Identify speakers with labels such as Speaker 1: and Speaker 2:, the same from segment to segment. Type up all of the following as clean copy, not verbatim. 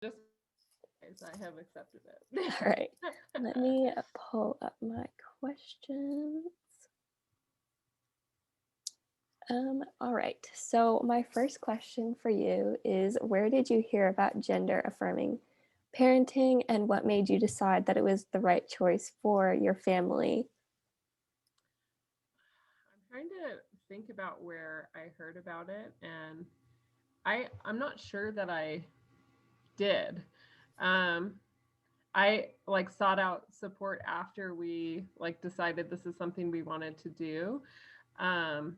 Speaker 1: Just I have accepted it.
Speaker 2: All right. Let me pull up my questions. All right. So my first question for you is, where did you hear about gender affirming parenting, and what made you decide that it was the right choice for your family?
Speaker 1: I'm trying to think about where I heard about it, and I'm not sure that I did. Um, I like sought out support after we like decided this is something we wanted to do. Um,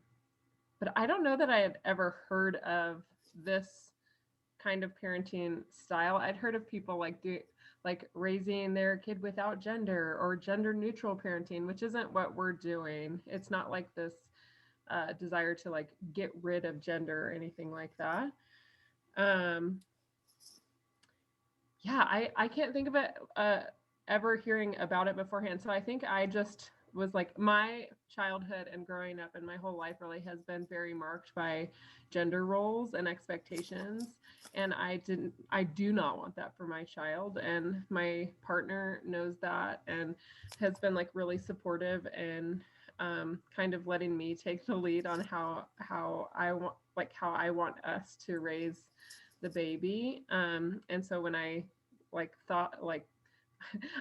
Speaker 1: but I don't know that I had ever heard of this kind of parenting style. I'd heard of people like raising their kid without gender or gender neutral parenting, which isn't what we're doing. It's not like this desire to like get rid of gender or anything like that. Um, yeah, I can't think of it ever hearing about it beforehand. So I think I just was like, my childhood and growing up and my whole life really has been very marked by gender roles and expectations. And I do not want that for my child. And my partner knows that and has been like really supportive and kind of letting me take the lead on how I want us to raise the baby. And so when I like thought like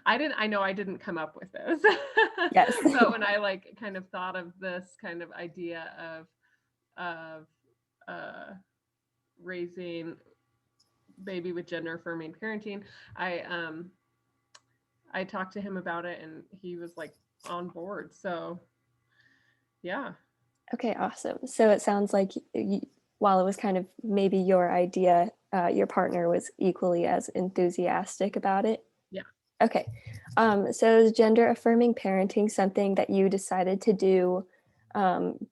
Speaker 1: I know I didn't come up with this.
Speaker 2: Yes.
Speaker 1: But when I like kind of thought of this kind of idea of uh raising baby with gender affirming parenting, I um I talked to him about it and he was like on board. So yeah.
Speaker 2: Okay, awesome. So it sounds like while it was kind of maybe your idea, your partner was equally as enthusiastic about it.
Speaker 1: Yeah.
Speaker 2: Okay. So is gender affirming parenting something that you decided to do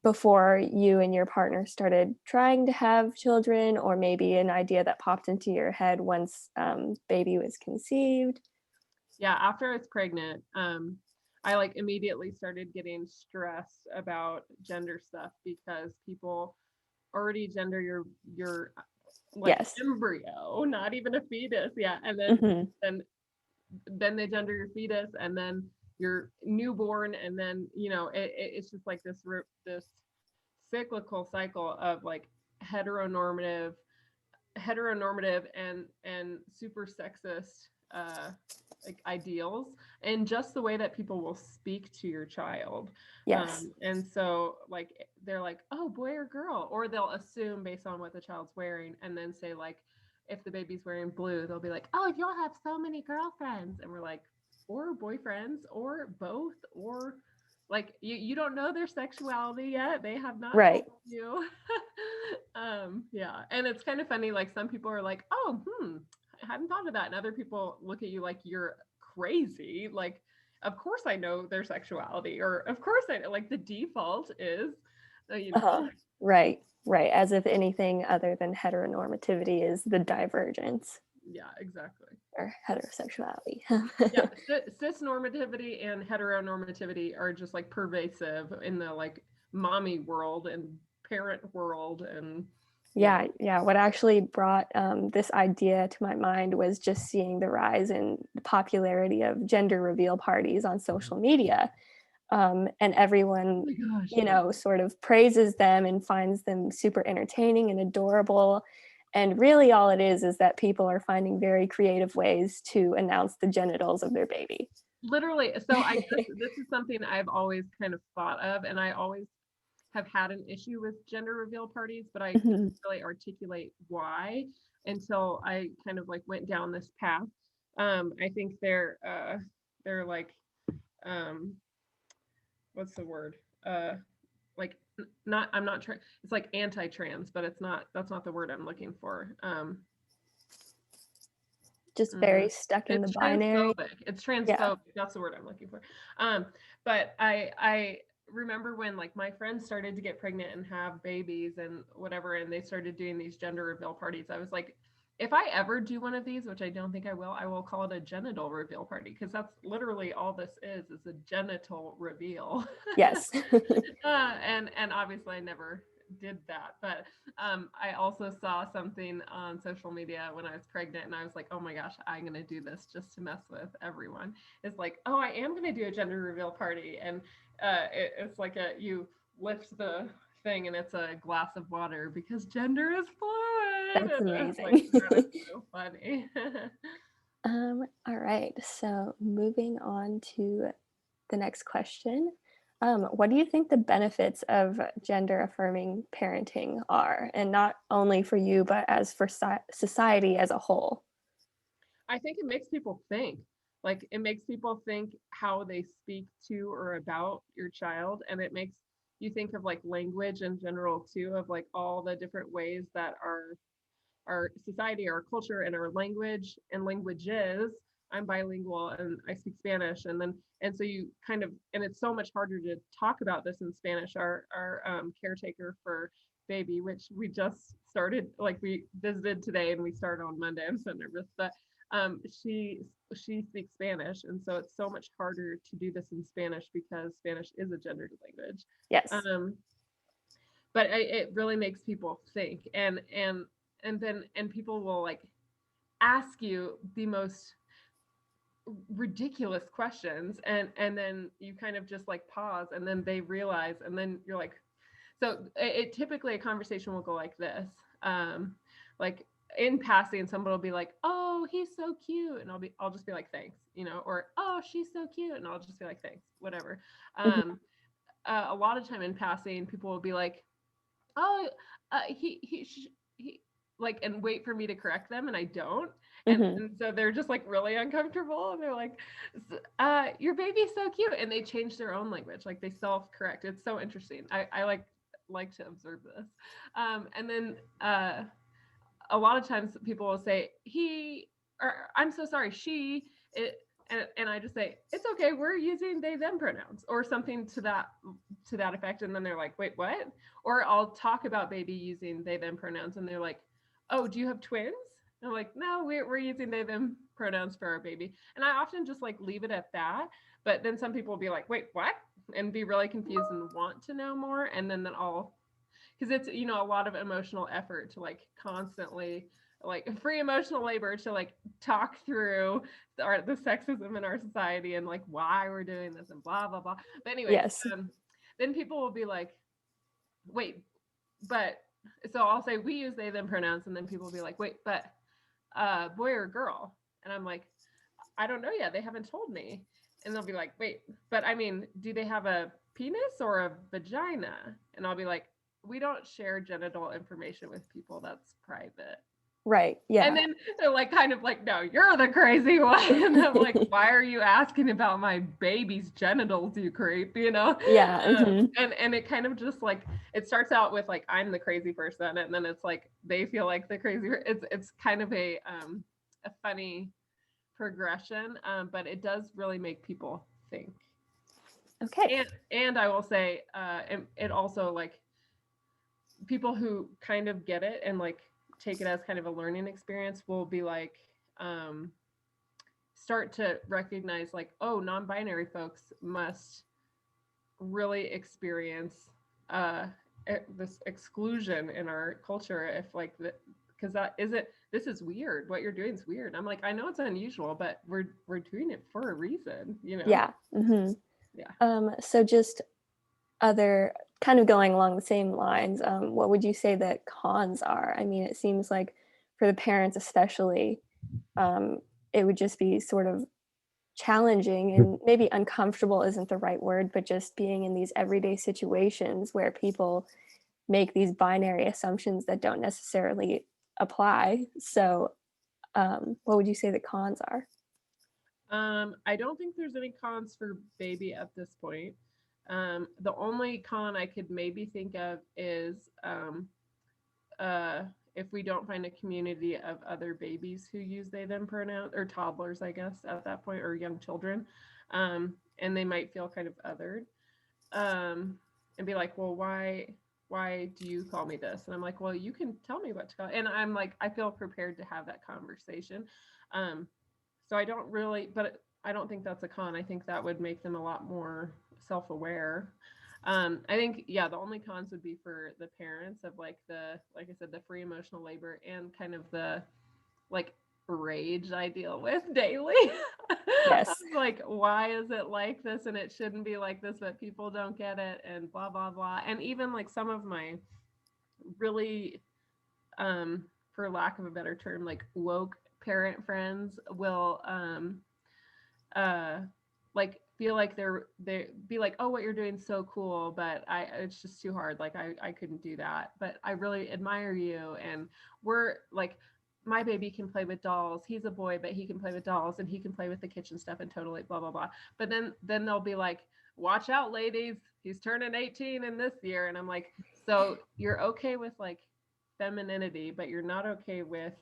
Speaker 2: before you and your partner started trying to have children, or maybe an idea that popped into your head once baby was conceived?
Speaker 1: Yeah, after I was pregnant, I like immediately started getting stressed about gender stuff because people already gender your like
Speaker 2: Yes.
Speaker 1: embryo, not even a fetus. Yeah, and
Speaker 2: Hmm.
Speaker 1: then then they gender your fetus, and then your newborn, and then it's just like this cyclical cycle of like heteronormative heteronormative and super sexist like ideals and just the way that people will speak to your child.
Speaker 2: Yes.
Speaker 1: And so like they're like, oh, boy or girl, or they'll assume based on what the child's wearing and then say like, if the baby's wearing blue, they'll be like, oh, you'll have so many girlfriends, and we're like, or boyfriends or both, or like you don't know their sexuality yet, they have not told
Speaker 2: Right.
Speaker 1: you. Yeah, and it's kind of funny, like some people are like, oh, I hadn't thought of that, and other people look at you like you're crazy, like of course I know their sexuality, or of course I know, like the default is you
Speaker 2: Uh-huh.
Speaker 1: know.
Speaker 2: Right. Right. As if anything other than heteronormativity is the divergence
Speaker 1: Yeah, exactly.
Speaker 2: or heterosexuality.
Speaker 1: Yeah, cis normativity and heteronormativity are just like pervasive in the like mommy world and parent world, and yeah.
Speaker 2: Yeah, yeah. What actually brought this idea to my mind was just seeing the rise in the popularity of gender reveal parties on social media. And
Speaker 1: Oh
Speaker 2: everyone,
Speaker 1: my gosh, yeah.
Speaker 2: sort of praises them and finds them super entertaining and adorable. And really, all it is that people are finding very creative ways to announce the genitals of their baby.
Speaker 1: Literally, so I guess this is something I've always kind of thought of, and I always have had an issue with gender reveal parties, but I couldn't
Speaker 2: Mhm.
Speaker 1: really articulate why until I kind of like went down this path. I think they're like um what's the word? Uh like not I'm not trying, it's like anti-trans, but it's not, that's not the word I'm looking for.
Speaker 2: Just
Speaker 1: Mm,
Speaker 2: very stuck in the
Speaker 1: it's
Speaker 2: binary.
Speaker 1: transphobic. It's
Speaker 2: Yeah.
Speaker 1: transphobic. That's the word I'm looking for. But I remember when like my friends started to get pregnant and have babies and whatever, and they started doing these gender reveal parties. I was like, if I ever do one of these, which I don't think I will call it a genital reveal party, because that's literally all this is a genital reveal.
Speaker 2: Yes.
Speaker 1: And obviously I never did that. But I also saw something on social media when I was pregnant, and I was like, oh my gosh, I'm gonna do this just to mess with everyone. It's like, oh, I am gonna do a gender reveal party, and it's like you lift the thing and it's a glass of water because gender is fluid.
Speaker 2: That's
Speaker 1: And I was like,
Speaker 2: amazing.
Speaker 1: that is so funny.
Speaker 2: All right. So moving on to the next question. What do you think the benefits of gender affirming parenting are? And not only for you, but as for society as a whole?
Speaker 1: I think it makes people think. Like it makes people think how they speak to or about your child, and it makes you think of like language in general too, of like all the different ways that our society, our culture, and our language and languages. I'm bilingual and I speak Spanish, and so you kind of, and it's so much harder to talk about this in Spanish. Our caretaker for baby, which we just started, like we visited today and we started on Monday. I'm so nervous, but um, she she speaks Spanish, and so it's so much harder to do this in Spanish because Spanish is a gendered language.
Speaker 2: Yes.
Speaker 1: Um, but it really makes people think, and people will like ask you the most ridiculous questions, and then you kind of just like pause, and then they realize, and then you're like, so it typically a conversation will go like this, like in passing someone will be like, oh, he's so cute, and I'll just be like, thanks, or oh, she's so cute, and I'll just be like, thanks, whatever.
Speaker 2: Mhm.
Speaker 1: A lot of time in passing people will be like, oh, he like, and wait for me to correct them, and I don't.
Speaker 2: Mhm.
Speaker 1: And so they're just like really uncomfortable, and they're like, your baby's so cute, and they change their own language, like they self-correct. It's so interesting. I like to observe this. And then a lot of times people will say he, or I'm so sorry, she, it, and I just say it's okay, we're using they them pronouns or something to that effect, and then they're like, wait, what? Or I'll talk about baby using they them pronouns, and they're like, oh, do you have twins? And I'm like, no, we're using they them pronouns for our baby, and I often just like leave it at that. But then some people will be like, wait, what? And be really confused and want to know more, and then I'll, because it's, a lot of emotional effort to like constantly, like free emotional labor to like talk through the sexism in our society and like why we're doing this and blah blah blah. But anyways,
Speaker 2: Yes.
Speaker 1: then people will be like, wait, but, so I'll say we use they them pronouns, and then people will be like, wait, but boy or girl? And I'm like, I don't know yet, they haven't told me. And they'll be like, wait, but I mean, do they have a penis or a vagina? And I'll be like, we don't share genital information with people, that's private.
Speaker 2: Right.
Speaker 1: And
Speaker 2: Yeah.
Speaker 1: then they're like, kind of like, no, you're the crazy one. And I'm like, why are you asking about my baby's genitals, you creep,
Speaker 2: Yeah.
Speaker 1: and it kind of just like, it starts out with like, I'm the crazy person, and then it's like they feel like the crazy. It's kind of a funny progression, but it does really make people think.
Speaker 2: Okay.
Speaker 1: And I will say, it also like people who kind of get it and like take it as kind of a learning experience will be like, um, start to recognize like, oh, non-binary folks must really experience this exclusion in our culture, if like the, because that is it, this is weird, what you're doing is weird. I'm like, I know it's unusual, but we're doing it for a reason.
Speaker 2: Yeah.
Speaker 1: Yeah.
Speaker 2: So just other kind of going along the same lines, what would you say that cons are? I mean, it seems like for the parents especially, it would just be sort of challenging, and maybe uncomfortable isn't the right word, but just being in these everyday situations where people make these binary assumptions that don't necessarily apply. So what would you say the cons are?
Speaker 1: I don't think there's any cons for baby at this point. The only con I could maybe think of is, uh, if we don't find a community of other babies who use they them pronouns, or toddlers, I guess, at that point, or young children, and they might feel kind of othered, and be like, well, why do you call me this? And I'm like, well, you can tell me what to call. And I'm like, I feel prepared to have that conversation. Um, so I don't really, but I don't think that's a con. I think that would make them a lot more self-aware. I think, yeah, the only cons would be for the parents of like like I said, the free emotional labor and kind of the like rage I deal with daily.
Speaker 2: Yes.
Speaker 1: Like, why is it like this? And it shouldn't be like this, but people don't get it, and blah, blah, blah. And even like some of my really, for lack of a better term, like woke parent friends will uh like feel like they be like, oh, what you're doing is so cool, but it's just too hard, like I couldn't do that, but I really admire you, and we're like, my baby can play with dolls, he's a boy but he can play with dolls and he can play with the kitchen stuff and totally blah blah blah. But then they'll be like, watch out ladies, he's turning 18 in this year, and I'm like, so you're okay with like femininity but you're not okay with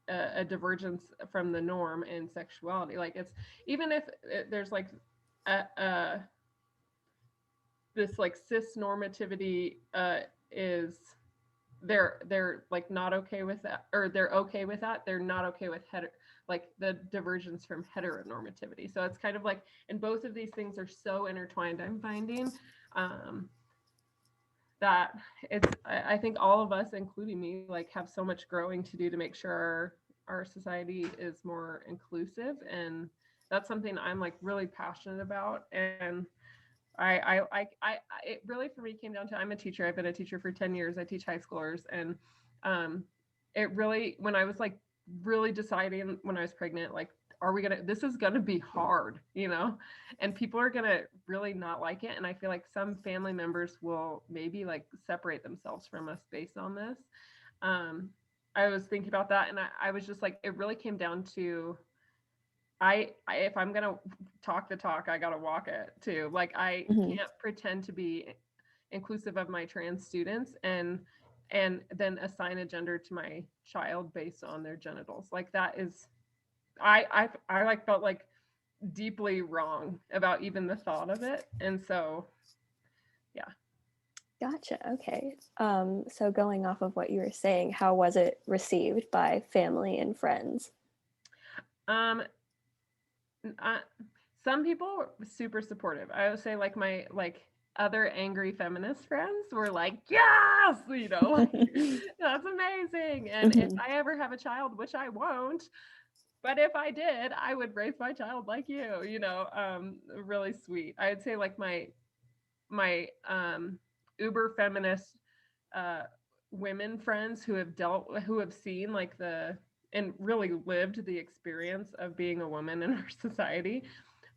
Speaker 1: a divergence from the norm in sexuality. Like, it's even if there's like a this like cis normativity is, they're like not okay with that, or they're okay with that, they're not okay with like the divergence from heteronormativity. So it's kind of like, and both of these things are so intertwined, I'm finding, um that I think all of us, including me, like have so much growing to do to make sure our society is more inclusive. And that's something I'm like really passionate about. And it really for me came down to, I'm a teacher, I've been a teacher for 10 years, I teach high schoolers. And um it really, when I was like really deciding when I was pregnant, like, are we gonna, this is gonna be hard, and people are gonna really not like it. And I feel like some family members will maybe like separate themselves from us based on this. um I was thinking about that, and I was just like, it really came down to, I if I'm gonna talk the talk, I gotta walk it too. Like, I
Speaker 2: Hmm.
Speaker 1: can't pretend to be inclusive of my trans students and then assign a gender to my child based on their genitals. Like, that is, I like felt like deeply wrong about even the thought of it. And so, yeah.
Speaker 2: Gotcha. Okay. So going off of what you were saying, how was it received by family and friends?
Speaker 1: Um, I, some people were super supportive. I would say like my like other angry feminist friends were like, yes, like, that's amazing. And if
Speaker 2: Hmm.
Speaker 1: I ever have a child, which I won't, but if I did, I would raise my child like really sweet. I'd say like my uber feminist uh women friends who have seen like the and really lived the experience of being a woman in our society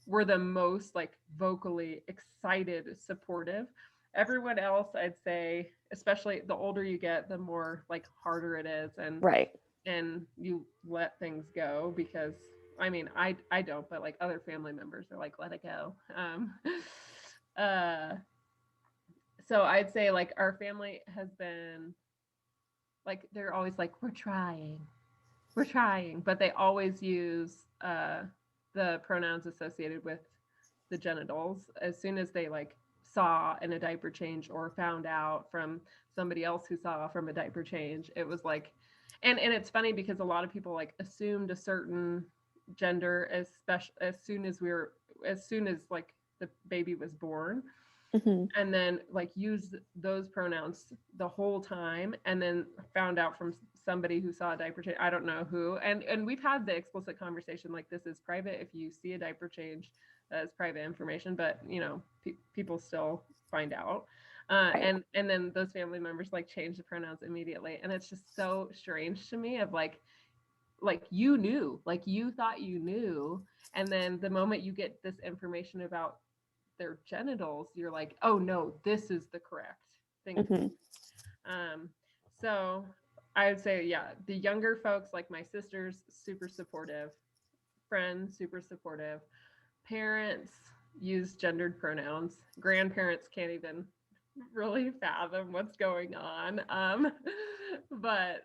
Speaker 1: were the most like vocally excited, supportive. Everyone else, I'd say, especially the older you get, the more like harder it is,
Speaker 2: Right.
Speaker 1: and you let things go because I mean, I don't, but like other family members are like, let it go. Uh, so I'd say like our family has been like, they're always like, we're trying, but they always use the pronouns associated with the genitals as soon as they like saw in a diaper change or found out from somebody else who saw from a diaper change. It was like, and it's funny because a lot of people like assumed a certain gender as special as soon as like the baby was born,
Speaker 2: Hmm.
Speaker 1: and then like used those pronouns the whole time, and then found out from somebody who saw a diaper change, I don't know who, and we've had the explicit conversation like, this is private, if you see a diaper change, that is private information, but people still find out.
Speaker 2: Right.
Speaker 1: And then those family members like change the pronouns immediately, and it's just so strange to me of like you knew, like you thought you knew, and then the moment you get this information about their genitals, you're like, oh no, this is the correct thing to do.
Speaker 2: Hmm.
Speaker 1: Um, so I would say, yeah, the younger folks, like my sisters, super supportive, friends, super supportive, parents use gendered pronouns, grandparents can't even really fathom what's going on. But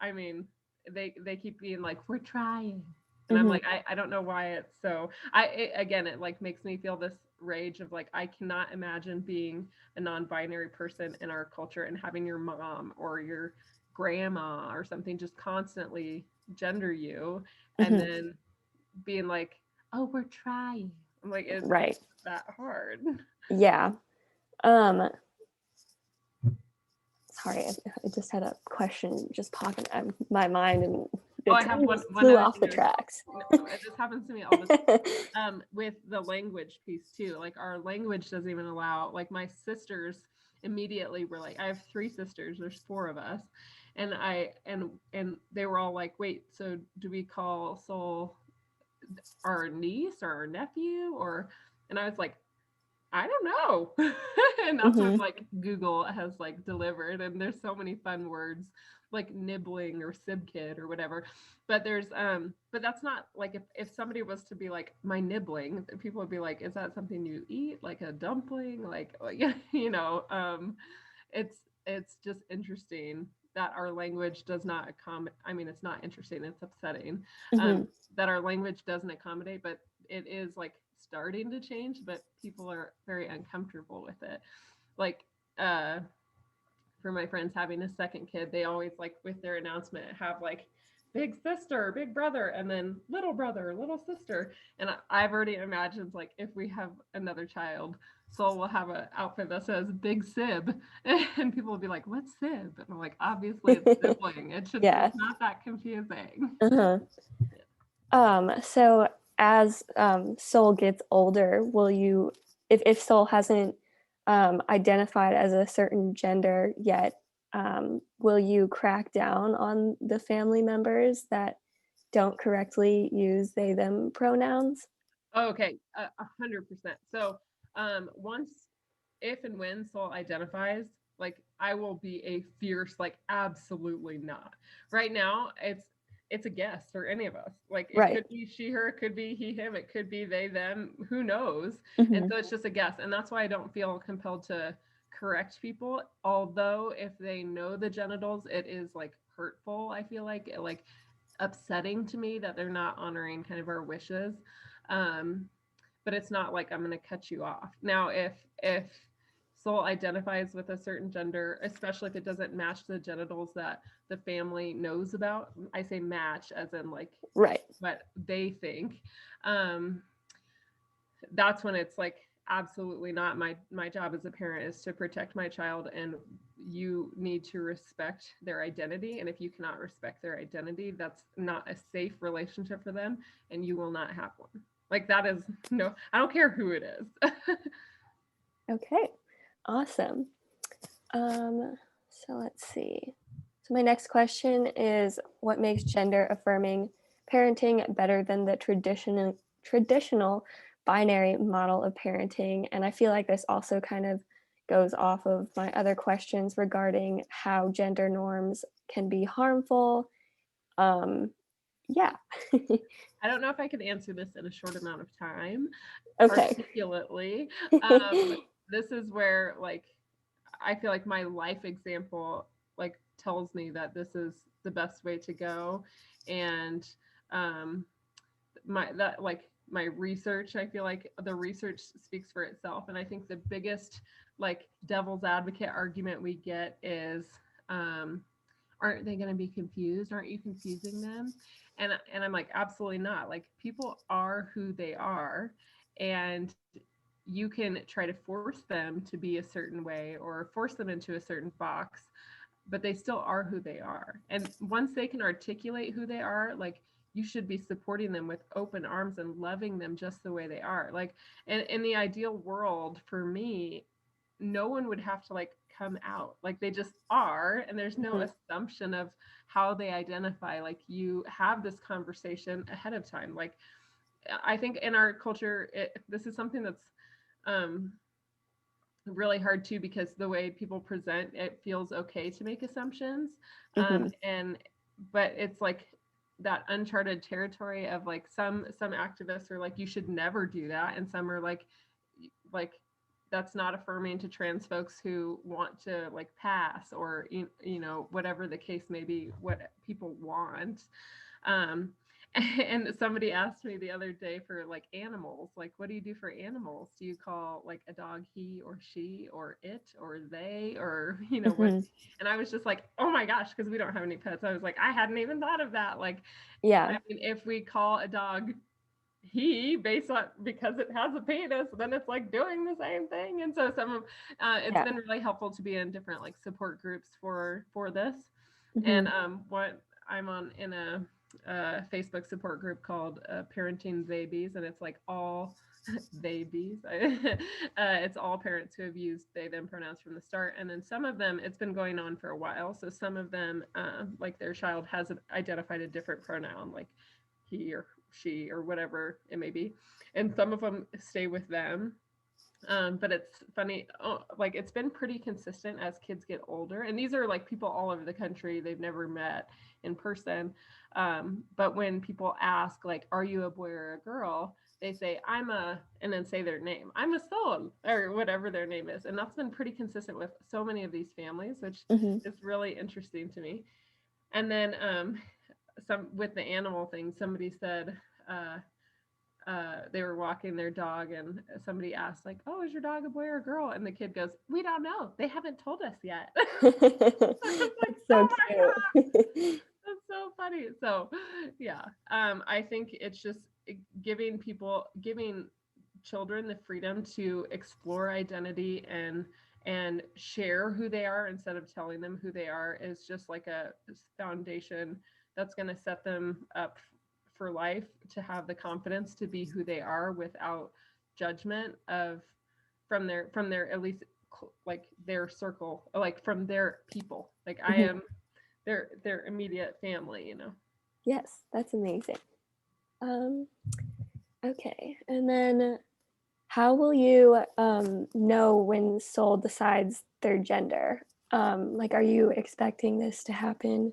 Speaker 1: I mean, they keep being like, we're trying, and I'm
Speaker 2: Hmm.
Speaker 1: like, I don't know why it's so. Again, it like makes me feel this rage of like, I cannot imagine being a non-binary person in our culture and having your mom or your grandma or something just constantly gender you, and
Speaker 2: Hmm.
Speaker 1: then being like, oh, we're trying. I'm like, it's
Speaker 2: Right.
Speaker 1: that hard.
Speaker 2: Yeah. Um, sorry, I just had a question just pop in my mind, and
Speaker 1: Oh,
Speaker 2: it
Speaker 1: I have
Speaker 2: totally
Speaker 1: one
Speaker 2: flew
Speaker 1: other
Speaker 2: off
Speaker 1: thing
Speaker 2: the
Speaker 1: I was
Speaker 2: tracks.
Speaker 1: no, this happens to me all the time. With the language piece too. Like our language doesn't even allow, like my sisters immediately were like, I have three sisters, there's four of us. And and they were all like, wait, so do we call Soul our niece or our nephew? Or and I was like, I don't know. And that's when
Speaker 2: Mm-hmm.
Speaker 1: like Google has like delivered, and there's so many fun words like nibbling or sib kid or whatever. But there's but that's not like if somebody was to be like my nibbling, people would be like, is that something you eat? Like a dumpling? Like you know, it's just interesting that our language does not accommodate. I mean, it's not interesting, it's upsetting.
Speaker 2: Mm-hmm.
Speaker 1: That our language doesn't accommodate, but it is like starting to change, but people are very uncomfortable with it. Like uh for my friends having a second kid, they always like with their announcement have like big sister, big brother, and then little brother, little sister. And I've already imagined like if we have another child, Soul will have an outfit that says big sib, and people will be like, what's sib? And I'm like, obviously it's sibling.
Speaker 2: Yeah.
Speaker 1: It's not that confusing.
Speaker 2: Uh-huh. So as Soul gets older, will you, if Soul hasn't identified as a certain gender yet, will you crack down on the family members that don't correctly use they them pronouns?
Speaker 1: Oh, okay, 100%. So, once, if and when Soul identifies, like I will be a fierce, like absolutely not. Right now, it's a guess for any of us. Like it
Speaker 2: Right.
Speaker 1: could be she, her, it could be he, him, it could be they, them. Who knows? And
Speaker 2: Hmm.
Speaker 1: so it's just a guess, and that's why I don't feel compelled to correct people. Although if they know the genitals, it is like hurtful. I feel like upsetting to me that they're not honoring kind of our wishes. Um, but it's not like I'm going to cut you off. Now, if Soul identifies with a certain gender, especially if it doesn't match the genitals that the family knows about, I say match as in like
Speaker 2: Right.
Speaker 1: what they think. Um, that's when it's like absolutely not. My job as a parent is to protect my child, and you need to respect their identity, and if you cannot respect their identity, that's not a safe relationship for them, and you will not have one. Like that is no, I don't care who it is.
Speaker 2: Okay. Awesome. So let's see. So my next question is, what makes gender affirming parenting better than the traditional binary model of parenting? And I feel like this also kind of goes off of my other questions regarding how gender norms can be harmful. Yeah.
Speaker 1: I don't know if I can answer this in a short amount of time
Speaker 2: Okay.
Speaker 1: articulately. um this is where like I feel like my life example like tells me that this is the best way to go. And um my that like my research, I feel like the research speaks for itself. And I think the biggest like devil's advocate argument we get is um aren't they going to be confused? Aren't you confusing them? And I'm like, absolutely not. Like people are who they are, and you can try to force them to be a certain way or force them into a certain box, but they still are who they are. And once they can articulate who they are, like you should be supporting them with open arms and loving them just the way they are. Like in the ideal world for me, no one would have to like come out, like they just are, and there's no
Speaker 2: Mhm.
Speaker 1: assumption of how they identify. Like you have this conversation ahead of time. Like I think in our culture this is something that's um really hard too, because the way people present it feels okay to make assumptions.
Speaker 2: Mhm.
Speaker 1: And but it's like that uncharted territory of like some activists are like you should never do that, and some are like that's not affirming to trans folks who want to like pass, or you know whatever the case may be, what people want. um and somebody asked me the other day for like animals, like what do you do for animals? Do you call like a dog he or she or it or they, or you know what?
Speaker 2: Mhm.
Speaker 1: And I was just like, oh my gosh, because we don't have any pets. I was like, I hadn't even thought of that. Like I
Speaker 2: Yeah.
Speaker 1: mean, if we call a dog he based on because it has a penis, then it's like doing the same thing. And so some of it's
Speaker 2: Yeah.
Speaker 1: been really helpful to be in different like support groups for this. And
Speaker 2: Hmm.
Speaker 1: what I'm on in a Facebook support group called Parenting Babies, and it's like all babies. It's all parents who have used they them pronouns from the start, and then some of them it's been going on for a while. So some of them, like their child has identified a different pronoun, like he or she or whatever it may be, and some of them stay with them. But it's funny, like it's been pretty consistent as kids get older, and these are like people all over the country they've never met in person. But when people ask, like, "Are you a boy or a girl?" they say, "I'm a," and then say their name. "I'm a son," or whatever their name is, and that's been pretty consistent with so many of these families, which
Speaker 2: Hmm.
Speaker 1: is really interesting to me. And then some with the animal thing, somebody said. They were walking their dog and somebody asked like, "Oh, is your dog a boy or a girl?" And the kid goes, "We don't know, they haven't told us yet." I'm like,
Speaker 2: That's so
Speaker 1: oh my god,
Speaker 2: cute.
Speaker 1: that's so funny. So yeah, I think it's just giving children the freedom to explore identity and share who they are instead of telling them who they are is just like a foundation that's going to set them up for life to have the confidence to be who they are without judgment of from their at least like their circle, like from their people, like I
Speaker 2: Mhm.
Speaker 1: am their immediate family, you know.
Speaker 2: Yes, that's amazing. Um, okay, and then how will you know when Soul decides their gender? Like, are you expecting this to happen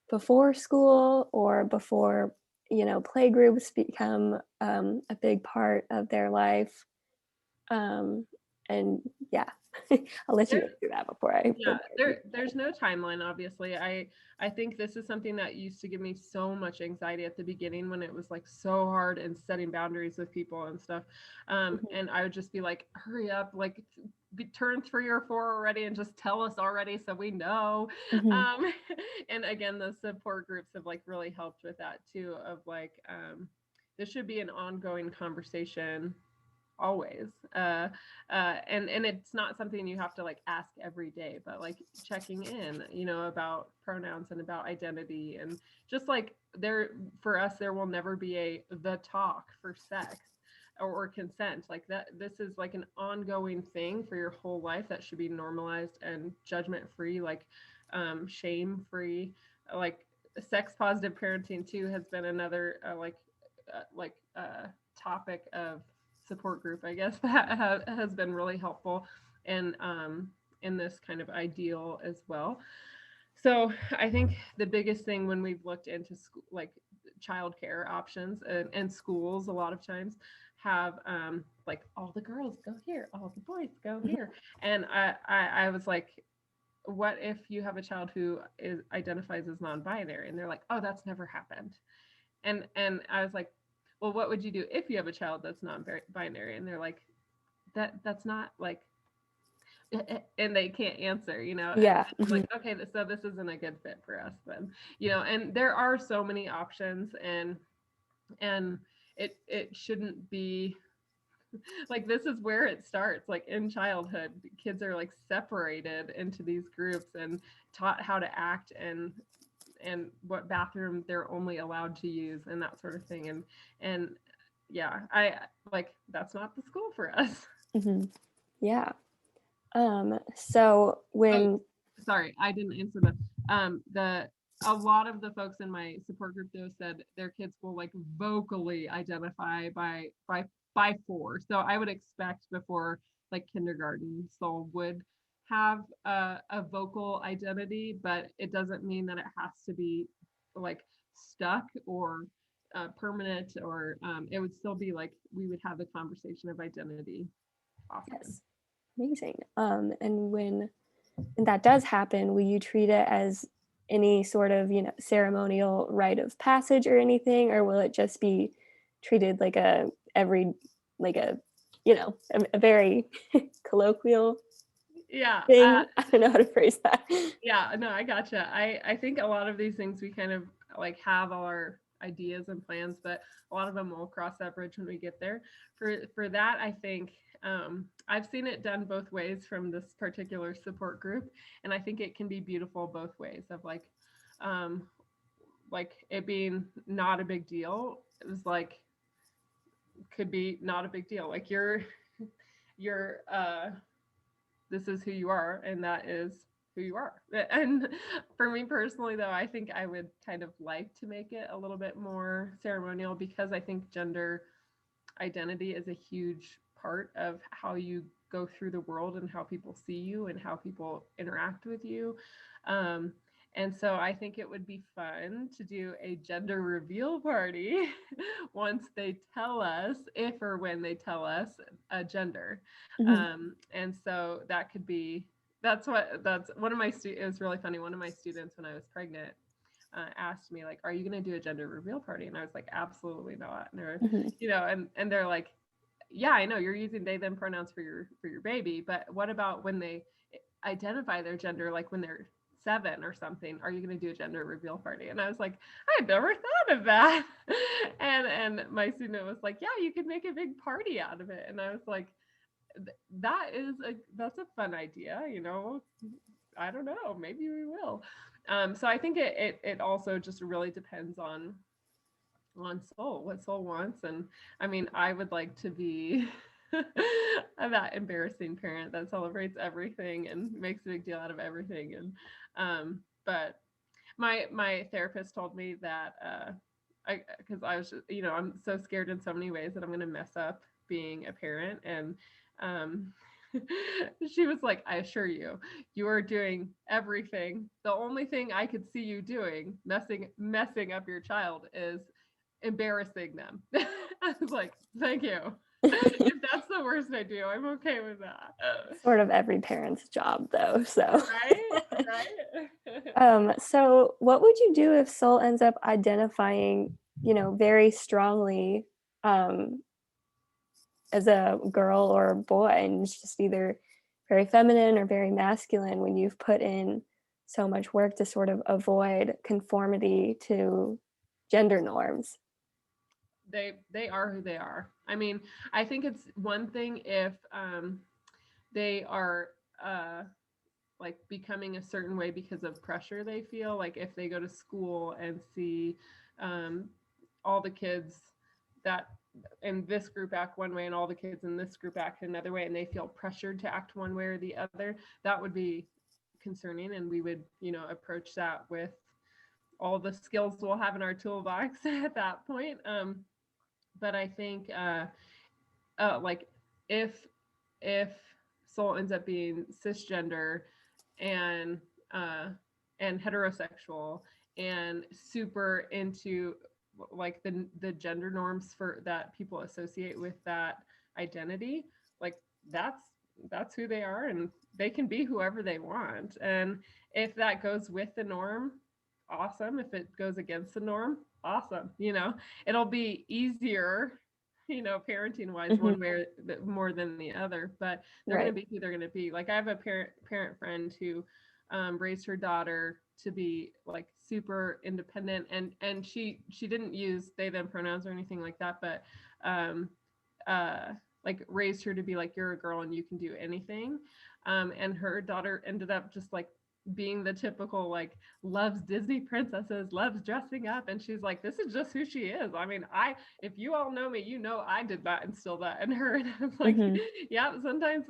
Speaker 2: before school or before, playgroups become a big part of their life? Um, and yeah, I'll let you
Speaker 1: There,
Speaker 2: answer that before I
Speaker 1: yeah,
Speaker 2: bombard you.
Speaker 1: there's no timeline, obviously. I think this is something that used to give me so much anxiety at the beginning when it was like so hard and setting boundaries with people and stuff.
Speaker 2: Mhm,
Speaker 1: And I would just be like, hurry up, like turn 3 or 4 already and just tell us already so we know.
Speaker 2: mhm,
Speaker 1: um and again, the support groups have like really helped with that too, of like this should be an ongoing conversation always. And it's not something you have to like ask every day, but like checking in, about pronouns and about identity. And just like there for us, there will never be a the talk for sex or consent, like that. This is like an ongoing thing for your whole life that should be normalized and judgment free, like shame free. Like sex positive parenting too has been another topic of support group, I guess, that has been really helpful in this kind of ideal as well. So I think the biggest thing when we've looked into school, like childcare options and schools, a lot of times have like all the girls go here, all the boys go
Speaker 2: mhm.
Speaker 1: here, and I was like, what if you have a child who identifies as non-binary, and they're like, oh, that's never happened. And I was like, well, what would you do if you have a child that's non-binary? And they're like, that's not like, and they can't answer, and
Speaker 2: Yeah.
Speaker 1: I'm like,
Speaker 2: Mhm.
Speaker 1: okay, so this isn't a good fit for us then. And there are so many options, and it shouldn't be like, this is where it starts, like in childhood kids are like separated into these groups and taught how to act and what bathroom they're only allowed to use and that sort of thing. And yeah, I like that's not the school for us.
Speaker 2: Mhm. Yeah. So
Speaker 1: Oh,
Speaker 2: when
Speaker 1: sorry, I didn't answer the a lot of the folks in my support group though said their kids will like vocally identify by 4. So I would expect before like kindergarten, Soul would have a vocal identity, but it doesn't mean that it has to be like stuck or permanent, or it would still be like we would have the conversation of identity often.
Speaker 2: yes, amazing. And when that does happen, will you treat it as any sort of, ceremonial rite of passage or anything, or will it just be treated like like a, a very colloquial
Speaker 1: Yeah,
Speaker 2: thing? I don't know how to phrase that.
Speaker 1: yeah, no, I gotcha. I think a lot of these things we kind of like have ideas and plans, but a lot of them will cross that bridge when we get there. For that, I think I've seen it done both ways from this particular support group, and I think it can be beautiful both ways. Of um, like it being not a big deal. It was like could be not a big deal. Like you're this is who you are, and that is who you are. And for me personally, though, I think I would kind of like to make it a little bit more ceremonial, because I think gender identity is a huge part of how you go through the world and how people see you and how people interact with you. Um, and so I think it would be fun to do a gender reveal party once they tell us, if or when they tell us a gender.
Speaker 2: Mhm.
Speaker 1: And so that could be, that's one of my students. It was really funny. One of my students, when I was pregnant, asked me like, "Are you going to do a gender reveal party?" And I was like, "Absolutely not." And they're,
Speaker 2: Mhm.
Speaker 1: and they're like, "Yeah, I know you're using they them pronouns for your baby, but what about when they identify their gender, like when they're 7 or something? Are you going to do a gender reveal party?" And I was like, "I had never thought of that." And my student was like, "Yeah, you could make a big party out of it." And I was like, that's a fun idea, I don't know, maybe we will. So I think it also just really depends on Soul, what Soul wants. And I mean, I would like to be that embarrassing parent that celebrates everything and makes a big deal out of everything. And but my therapist told me that I because I was just, I'm so scared in so many ways that I'm going to mess up being a parent. And um she was like, "I assure you, you are doing everything. The only thing I could see you doing, messing up your child, is embarrassing them." I was like, "Thank you." If that's the worst I do, I'm okay with that.
Speaker 2: Sort of every parent's job, though. So,
Speaker 1: Right? Right?
Speaker 2: so what would you do if Soul ends up identifying, very strongly, um, as a girl or a boy, and it's just either very feminine or very masculine when you've put in so much work to sort of avoid conformity to gender norms?
Speaker 1: They are who they are. I mean, I think it's one thing if they are like becoming a certain way because of pressure they feel. Like if they go to school and see um, all the kids that in this group act one way and all the kids in this group act another way, and they feel pressured to act one way or the other, that would be concerning. And we would, approach that with all the skills we'll have in our toolbox at that point. But I think like if if Soul ends up being cisgender and uh, and heterosexual and super into like the gender norms for that people associate with that identity, like that's that's who they are, and they can be whoever they want. And if that goes with the norm, awesome. If it goes against the norm, awesome. It'll be easier, parenting wise,
Speaker 2: Mhm.
Speaker 1: one way or more than the other. But they're going to
Speaker 2: Right.
Speaker 1: be who they're going to be. Like I have a parent friend who raised her daughter to be like super independent, and she didn't use they them pronouns or anything like that, but um, like raised her to be like, you're a girl and you can do anything. And her daughter ended up just like being the typical like loves Disney princesses, loves dressing up, and she's like, this is just who she is. I mean, if you all know me, I did not instill that in her. And I'm like,
Speaker 2: Mhm.
Speaker 1: yeah, sometimes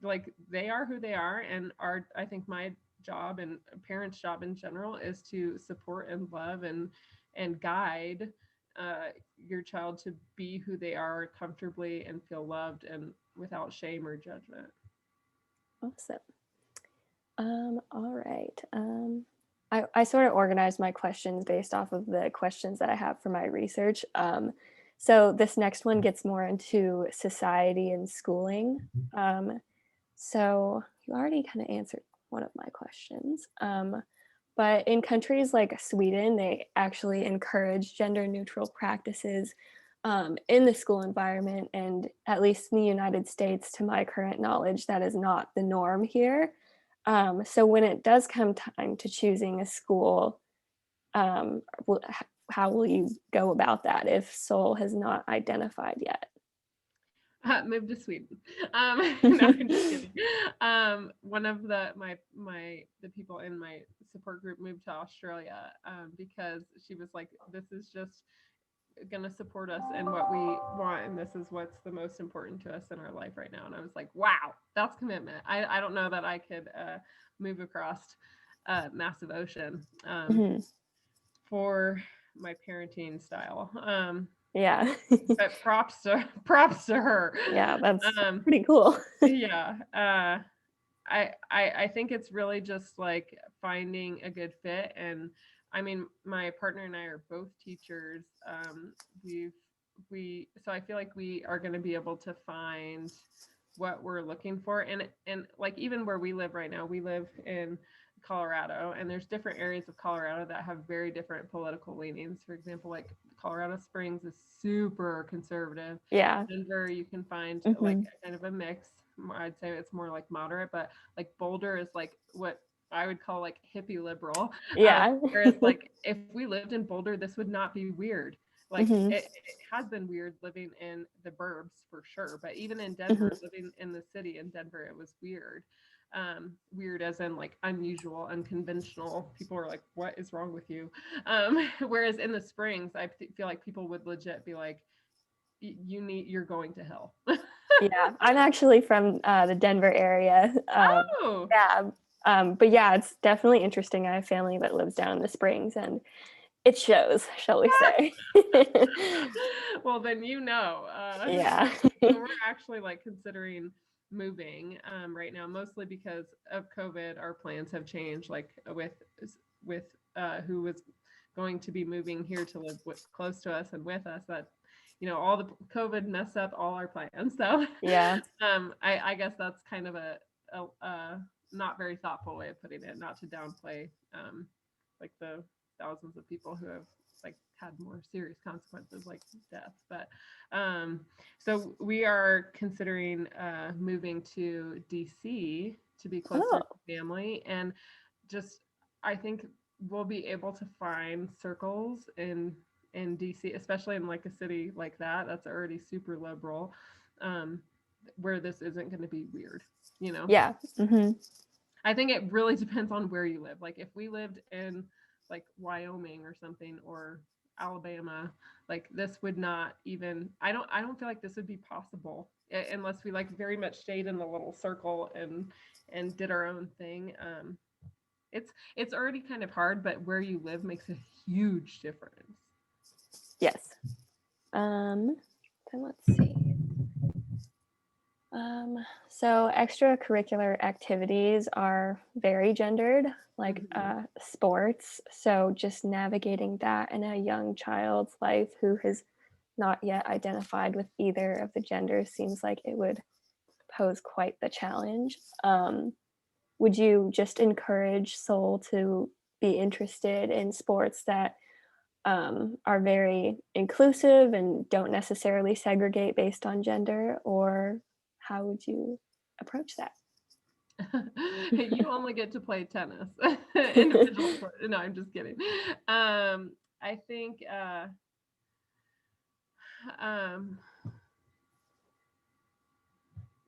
Speaker 1: like they are who they are, and I think my job and parents' job in general is to support and love and guide your child to be who they are comfortably and feel loved and without shame or judgment.
Speaker 2: Awesome. All right. I sort of organized my questions based off of the questions that I have for my research. So this next one gets more into society and schooling. Um, so you already kind of answered one of my questions. But in countries like Sweden, they actually encourage gender neutral practices in the school environment. And at least in the United States, to my current knowledge, that is not the norm here. So when it does come time to choosing a school, um, how will you go about that if Soul has not identified yet?
Speaker 1: Move to Sweden. No, I'm just kidding. One of the people in my support group moved to Australia because she was like, "This is just going to support us in what we want, and this is what's the most important to us in our life right now." And I was like, "Wow, that's commitment." I don't know that I could move across a massive ocean
Speaker 2: Hmm.
Speaker 1: for my parenting style.
Speaker 2: Yeah.
Speaker 1: But props to her.
Speaker 2: Yeah, that's
Speaker 1: Um,
Speaker 2: pretty cool.
Speaker 1: yeah. I think it's really just like finding a good fit. And I mean, my partner and I are both teachers. We've we so I feel like we are going to be able to find what we're looking for. And like, even where we live right now, we live in Colorado, and there's different areas of Colorado that have very different political leanings. For example, like Colorado Springs is super conservative.
Speaker 2: Yeah.
Speaker 1: Denver, you can find like
Speaker 2: Hmm.
Speaker 1: kind of a mix. I'd say it's more like moderate, but like Boulder is like what I would call like hippie liberal.
Speaker 2: Yeah.
Speaker 1: Whereas like if we lived in Boulder, this would not be weird. Like
Speaker 2: Hmm.
Speaker 1: it has been weird living in the burbs for sure, but even in
Speaker 2: Hmm.
Speaker 1: Denver, living in the city in Denver, it was weird. Weird as in like unusual, unconventional. People are like, "What is wrong with you?" Whereas in the Springs, feel like people would legit be like, you're going to hell."
Speaker 2: Yeah, I'm actually from the Denver area.
Speaker 1: Oh.
Speaker 2: Yeah, but yeah, it's definitely interesting. I have family that lives down in the Springs, and it shows, shall we say?
Speaker 1: Well, then
Speaker 2: Yeah.
Speaker 1: so we're actually like considering moving right now, mostly because of COVID. Our plans have changed, like with who was going to be moving here to live close to us and with us. That all the COVID messed up all our plans. So
Speaker 2: Yeah.
Speaker 1: I guess that's kind of a not very thoughtful way of putting it. Not to downplay like the thousands of people who have like had more serious consequences like death. But so we are considering moving to DC to be closer
Speaker 2: Oh.
Speaker 1: to family. And just I think we'll be able to find circles in DC, especially in like a city like that's already super liberal, um, where this isn't going to be weird.
Speaker 2: Yeah. Hmm.
Speaker 1: I think it really depends on where you live. Like if we lived in like Wyoming or something, or Alabama, like this would not even I don't feel like this would be possible unless we like very much stayed in the little circle and did our own thing. It's already kind of hard, but where you live makes a huge difference.
Speaker 2: Yes. Um, then let's see. So extracurricular activities are very gendered, like
Speaker 1: Mhm.
Speaker 2: sports. So just navigating that in a young child's life who has not yet identified with either of the genders seems like it would pose quite the challenge. Would you just encourage Soul to be interested in sports that are very inclusive and don't necessarily segregate based on gender, or how would you approach that?
Speaker 1: You only get to play tennis. Individual sport. No, I'm just kidding. I think um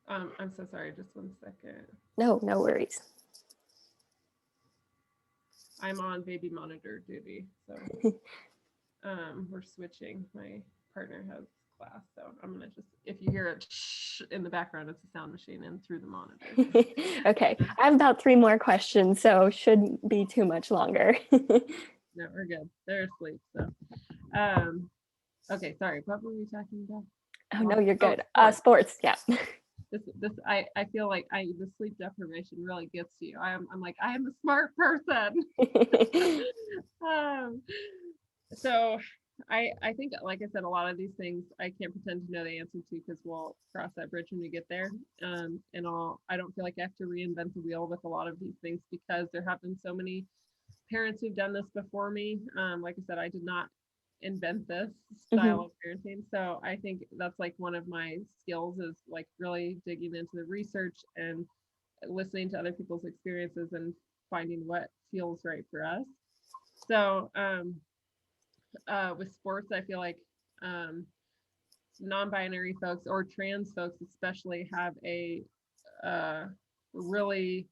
Speaker 1: I'm so sorry, just 1 second.
Speaker 2: No, no worries.
Speaker 1: I'm on baby monitor duty, so we're switching. My partner has class, so I'm gonna just, if you hear it shh in the background, it's a sound machine and through the monitor.
Speaker 2: Okay, I have about 3 more questions, so shouldn't be too much longer.
Speaker 1: No, we're good. They're asleep. So um okay, sorry, what were we talking about?
Speaker 2: Oh no, you're
Speaker 1: Oh,
Speaker 2: good.
Speaker 1: sports.
Speaker 2: Sports, yeah.
Speaker 1: This I feel like the sleep deprivation really gets to you. I'm like, I am a smart person. um, so I think, like I said, a lot of these things I can't pretend to know the answer to, because we'll cross that bridge when we get there. And I don't feel like I have to reinvent the wheel with a lot of these things, because there have been so many parents who've done this before me. Like I said, I did not invent this style
Speaker 2: Mhm.
Speaker 1: of parenting. So I think that's like one of my skills, is like really digging into the research and listening to other people's experiences and finding what feels right for us. So with sports, I feel like um, non-binary folks or trans folks especially have a uh, really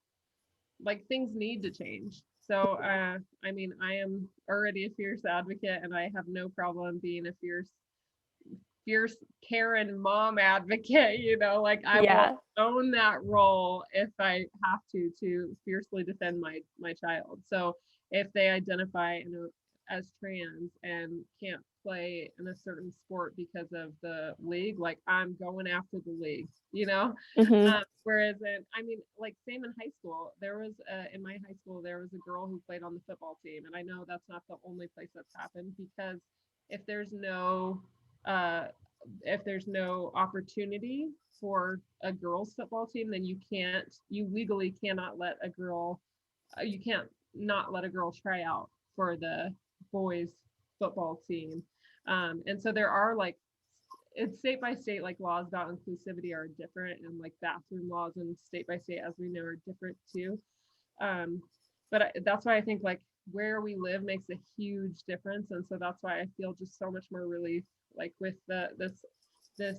Speaker 1: like things need to change. So I mean, I am already a fierce advocate, and I have no problem being a fierce Karen mom advocate, like I will
Speaker 2: Yeah.
Speaker 1: own that role if I have to fiercely defend my child. So if they identify as trans and can't play in a certain sport because of the league, like I'm going after the league,
Speaker 2: Hmm.
Speaker 1: whereas I mean, like same in high school, there was in my high school there was a girl who played on the football team, and I know that's not the only place that's happened because if there's no uh, if there's no opportunity for a girls football team, then you legally cannot let a girl, you can't not let a girl try out for the boys football team. And so there are like, it's state by state, like laws about inclusivity are different, and like bathroom laws and state by state, as we know, are different too. um, but that's why I think like where we live makes a huge difference, and so that's why I feel just so much more relief, like with this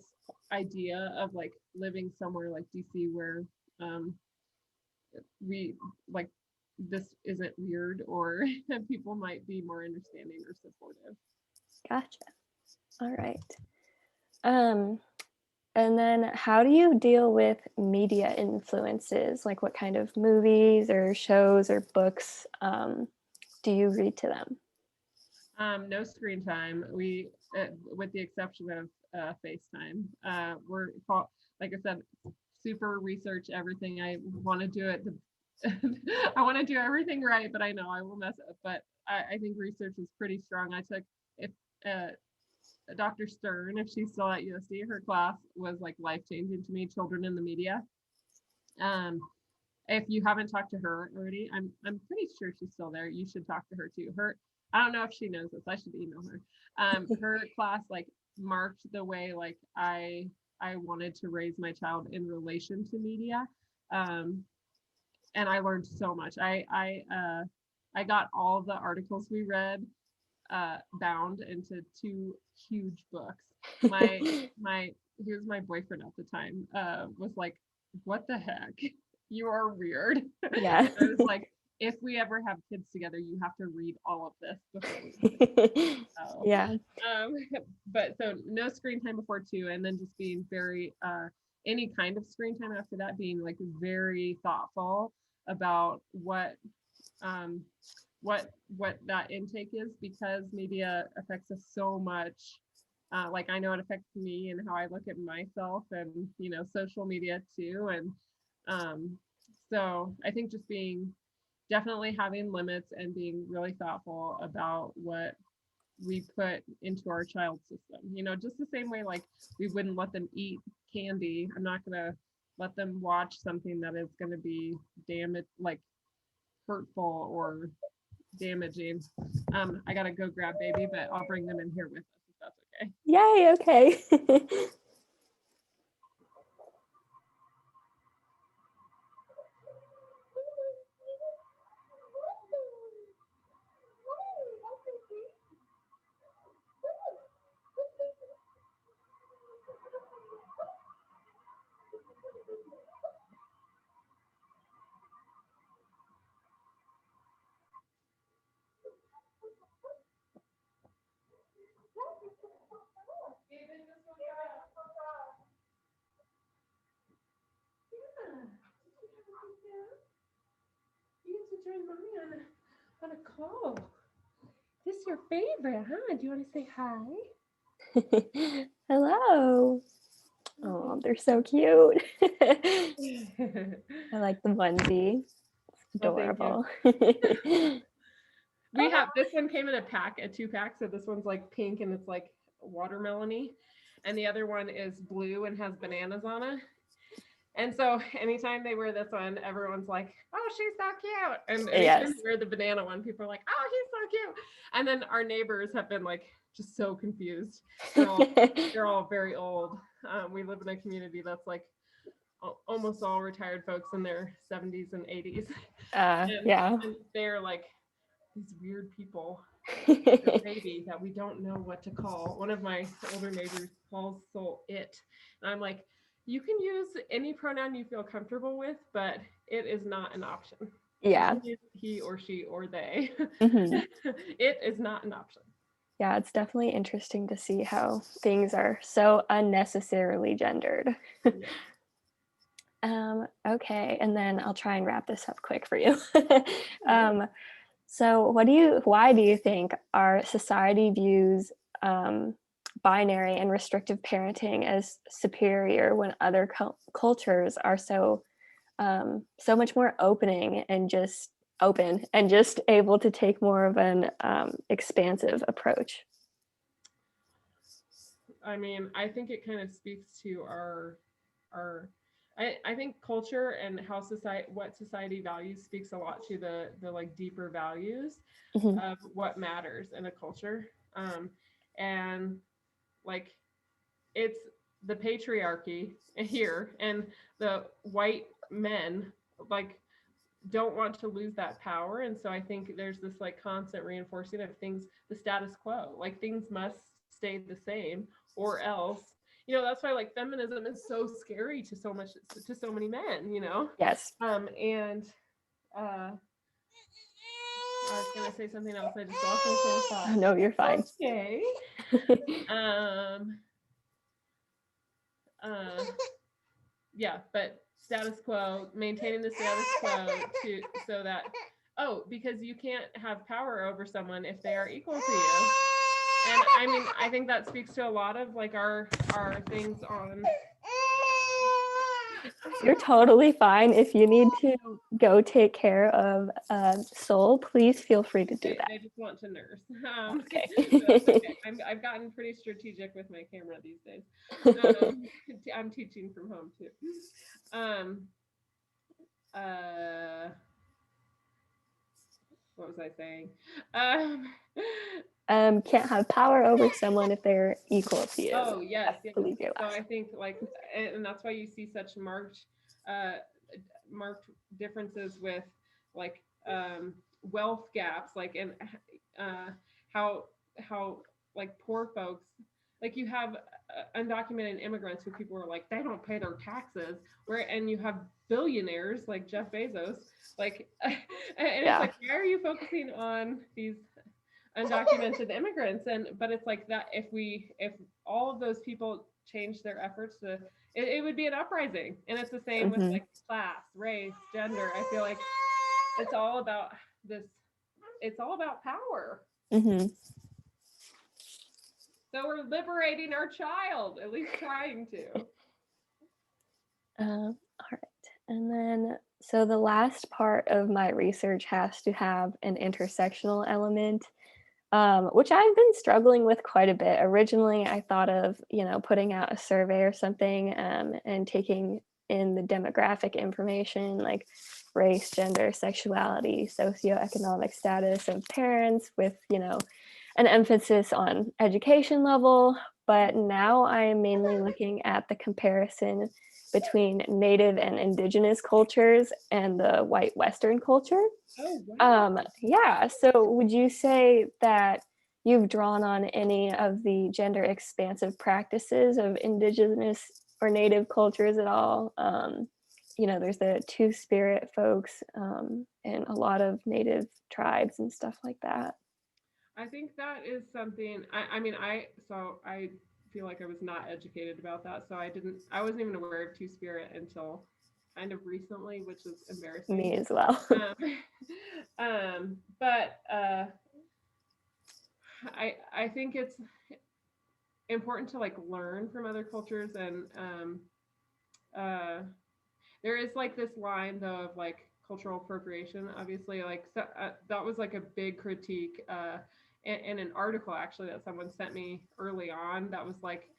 Speaker 1: idea of like living somewhere like DC where um, we like this isn't weird, or people might be more understanding or supportive.
Speaker 2: Gotcha. All right. Um, and then how do you deal with media influences? Like what kind of movies or shows or books do you read to them?
Speaker 1: No screen time. With the exception of FaceTime, like I said, super research everything. I want to do it. I want to do everything right, but I know I will mess up. But I think research is pretty strong. I took if uh, Dr. Stern, if she's still at USC, her class was like life changing to me. Children in the media. Um, if you haven't talked to her already, I'm pretty sure she's still there. You should talk to her too. I don't know if she knows this. I should email her. Her class like marked the way like I wanted to raise my child in relation to media. Um, and I learned so much. I got all the articles we read bound into two huge books. My He was my boyfriend at the time, was like, "What the heck? You are weird."
Speaker 2: Yeah.
Speaker 1: And I was like, "If we ever have kids together, you have to read all of this before we have so,
Speaker 2: Yeah.
Speaker 1: um, but so no screen time before 2, and then just being very any kind of screen time after that, being like very thoughtful about um, what that intake is, because media affects us so much. Like I know it affects me and how I look at myself, and social media too. And um, so I think just being definitely having limits and being really thoughtful about what we put into our child system. Just the same way like we wouldn't let them eat candy. I'm not gonna let them watch something that is gonna be damaged, like hurtful or damaging. I gotta go grab baby, but I'll bring them in here with us if that's okay.
Speaker 2: Yay, okay.
Speaker 1: You get to join mommy on a call. This is your favorite, huh? Do you want to say hi?
Speaker 2: Hello. Oh, they're so cute. I like the onesie. It's
Speaker 1: Well, thank you.
Speaker 2: adorable.
Speaker 1: We have this one came in a 2-pack. So this one's like pink and it's like watermelony, and the other one is blue and has bananas on it. And so anytime they wear this one, everyone's like, "Oh, she's so cute." And anytime
Speaker 2: Yes.
Speaker 1: they wear the banana one, people are like, "Oh, he's so cute." And then our neighbors have been like just so confused. They're all very old. We live in a community that's like almost all retired folks in their 70s and 80s. and,
Speaker 2: Yeah.
Speaker 1: and they're like these weird people. the baby that we don't know what to call. One of my older neighbors calls Soul it. And I'm like, you can use any pronoun you feel comfortable with, but it is not an option. You
Speaker 2: Yeah.
Speaker 1: can use he or she or they.
Speaker 2: Hmm.
Speaker 1: It is not an option.
Speaker 2: Yeah, it's definitely interesting to see how things are so unnecessarily gendered.
Speaker 1: Yeah.
Speaker 2: Okay, and then I'll try and wrap this up quick for you.
Speaker 1: Yeah.
Speaker 2: um, so, why do you think our society views um, binary and restrictive parenting as superior when other cultures are so much more open and just able to take more of an expansive approach?
Speaker 1: I mean, I think it kind of speaks to our I think culture and how society what society values speaks a lot to the like deeper values
Speaker 2: Hmm.
Speaker 1: of what matters in a culture. And like it's the patriarchy here, and the white men like don't want to lose that power, and so I think there's this like constant reinforcing of things, the status quo, like things must stay the same or else, that's why like feminism is so scary to so many men,
Speaker 2: Yes.
Speaker 1: and I was gonna say something else, I just lost my train of thought.
Speaker 2: No, you're fine.
Speaker 1: Okay. um uh yeah, but status quo, maintaining the status quo to so that, oh, because you can't have power over someone if they are equal to you. And I mean, I think that speaks to a lot of like our things on.
Speaker 2: You're totally fine. If you need to go take care of Soul, please feel free to do that.
Speaker 1: They just want to nurse.
Speaker 2: Okay.
Speaker 1: So that's okay. I've gotten pretty strategic with my camera these days. Um, I'm teaching from home too. Um, uh, what was I saying? Um,
Speaker 2: Can't have power over someone if they're equal to you.
Speaker 1: oh yes,
Speaker 2: I
Speaker 1: yes.
Speaker 2: believe your
Speaker 1: So
Speaker 2: last.
Speaker 1: I think like, and that's why you see such uh, marked differences with like wealth gaps, like and uh, how how like poor folks, like you have undocumented immigrants who people are like they don't pay their taxes, where and you have billionaires like Jeff Bezos, like and it's
Speaker 2: Yeah.
Speaker 1: like why are you focusing on these undocumented immigrants? And but it's like that, if all of those people change their efforts to it would be an uprising. And it's the same with
Speaker 2: Hmm.
Speaker 1: like class, race, gender. I feel like it's all about this, it's all about power.
Speaker 2: Hmm.
Speaker 1: So we're liberating our child, at least trying to.
Speaker 2: All right. And then, so the last part of my research has to have an intersectional element, which I've been struggling with quite a bit. Originally, I thought of, putting out a survey or something, and taking in the demographic information like race, gender, sexuality, socioeconomic status of parents with, an emphasis on education level. But now I am mainly looking at the comparison between native and indigenous cultures and the white Western culture.
Speaker 1: Oh wow.
Speaker 2: Yeah, so would you say that you've drawn on any of the gender expansive practices of indigenous or native cultures at all? There's the two-spirit folks, and a lot of native tribes and stuff like that.
Speaker 1: I think that is something. I mean, I feel like I was not educated about that, so I wasn't even aware of Two Spirit until kind of recently, which is embarrassing.
Speaker 2: Me as well.
Speaker 1: Um, but I think it's important to like learn from other cultures, and uh, there is like this line though of like cultural appropriation. Obviously, like so, that was like a big critique in an article actually that someone sent me early on. That was like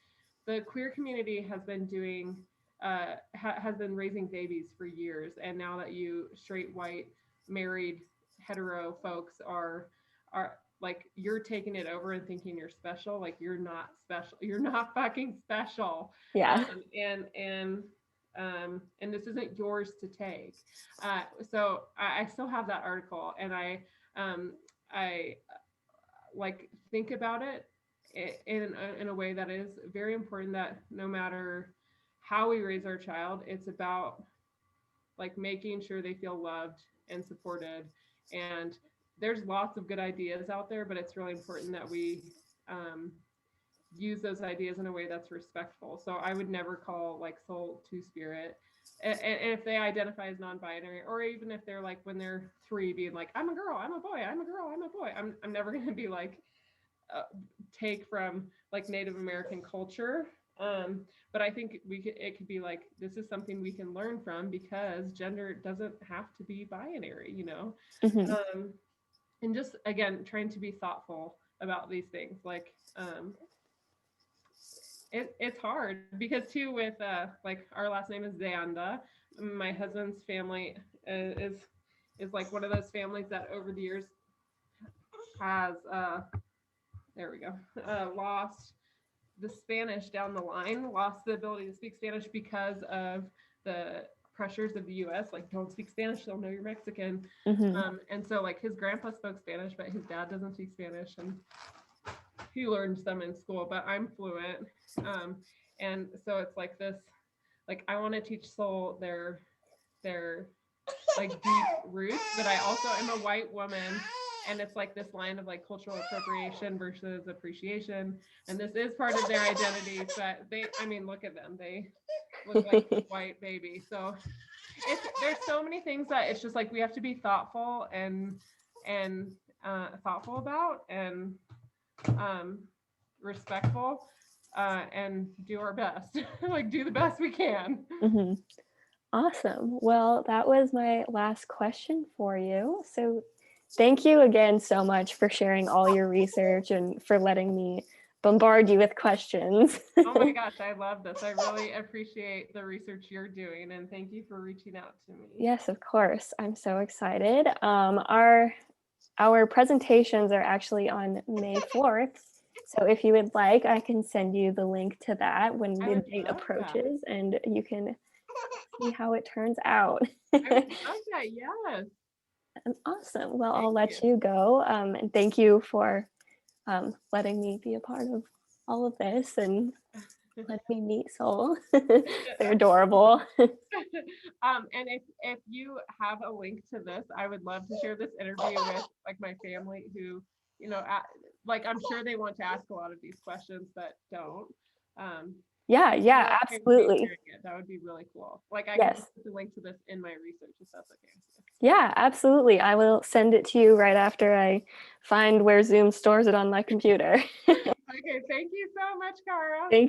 Speaker 1: the queer community has been doing has been raising babies for years, and now that you straight white married hetero folks are like you're taking it over and thinking you're special. Like you're not special, you're not fucking special.
Speaker 2: Yeah.
Speaker 1: And this isn't yours to take. So I still have that article, and um, I like think about it in a way that is very important, that no matter how we raise our child, it's about like making sure they feel loved and supported. And there's lots of good ideas out there, but it's really important that we um, use those ideas in a way that's respectful. So I would never call like soul two spirit. And if they identify as non-binary, or even if they're like when they're 3 being like, I'm a girl, I'm a boy, I'm a girl, I'm a boy, I'm never going to be like uh, take from like Native American culture. But I think it could be like, this is something we can learn from, because gender doesn't have to be binary, you know.
Speaker 2: Mhm.
Speaker 1: And just again trying to be thoughtful about these things, like it's hard because too with like our last name is Zanda. My husband's family is like one of those families that over the years has there we go lost the Spanish down the line, lost the ability to speak Spanish because of the pressures of the US, like don't speak Spanish, they'll know you're Mexican.
Speaker 2: Mhm.
Speaker 1: And so like his grandpa spoke Spanish, but his dad doesn't speak Spanish, and he learned some in school, but I'm fluent. Um, and so it's like this, like I want to teach soul their like deep roots, but I also am a white woman, and it's like this line of like cultural appropriation versus appreciation, and this is part of their identity. But they, I mean, look at them, they look like this white baby. So there's so many things that it's just like we have to be thoughtful and thoughtful about, and um, respectful, and do our best, like do the best we can.
Speaker 2: Mhm. Awesome. Well, that was my last question for you. So thank you again so much for sharing all your research and for letting me bombard you with questions.
Speaker 1: Oh my gosh, I love this. I really appreciate the research you're doing, and thank you for reaching out to me.
Speaker 2: Yes, of course. I'm so excited. Our presentations are actually on May 4th. So if you would like, I can send you the link to that when
Speaker 1: I
Speaker 2: the
Speaker 1: would
Speaker 2: date
Speaker 1: love that.
Speaker 2: approaches and you can see how it turns out.
Speaker 1: I would love that. Yes.
Speaker 2: Awesome. Well, I'll
Speaker 1: Thank
Speaker 2: let
Speaker 1: you.
Speaker 2: you go. And thank you for letting me be a part of all of this and letting me meet Soul. They're adorable.
Speaker 1: And if you have a link to this, I would love to share this interview with like my family, who, you know, like I'm sure they want to ask a lot of these questions but don't. Um,
Speaker 2: Yeah,
Speaker 1: if you're
Speaker 2: yeah,
Speaker 1: okay with me
Speaker 2: absolutely.
Speaker 1: sharing it, that would be really cool. Like I can
Speaker 2: Yes.
Speaker 1: just put the link to this in my research if that's okay.
Speaker 2: Yeah, absolutely. I will send it to you right after I find where Zoom stores it on my computer.
Speaker 1: Okay, thank you so much, Cara.
Speaker 2: Thank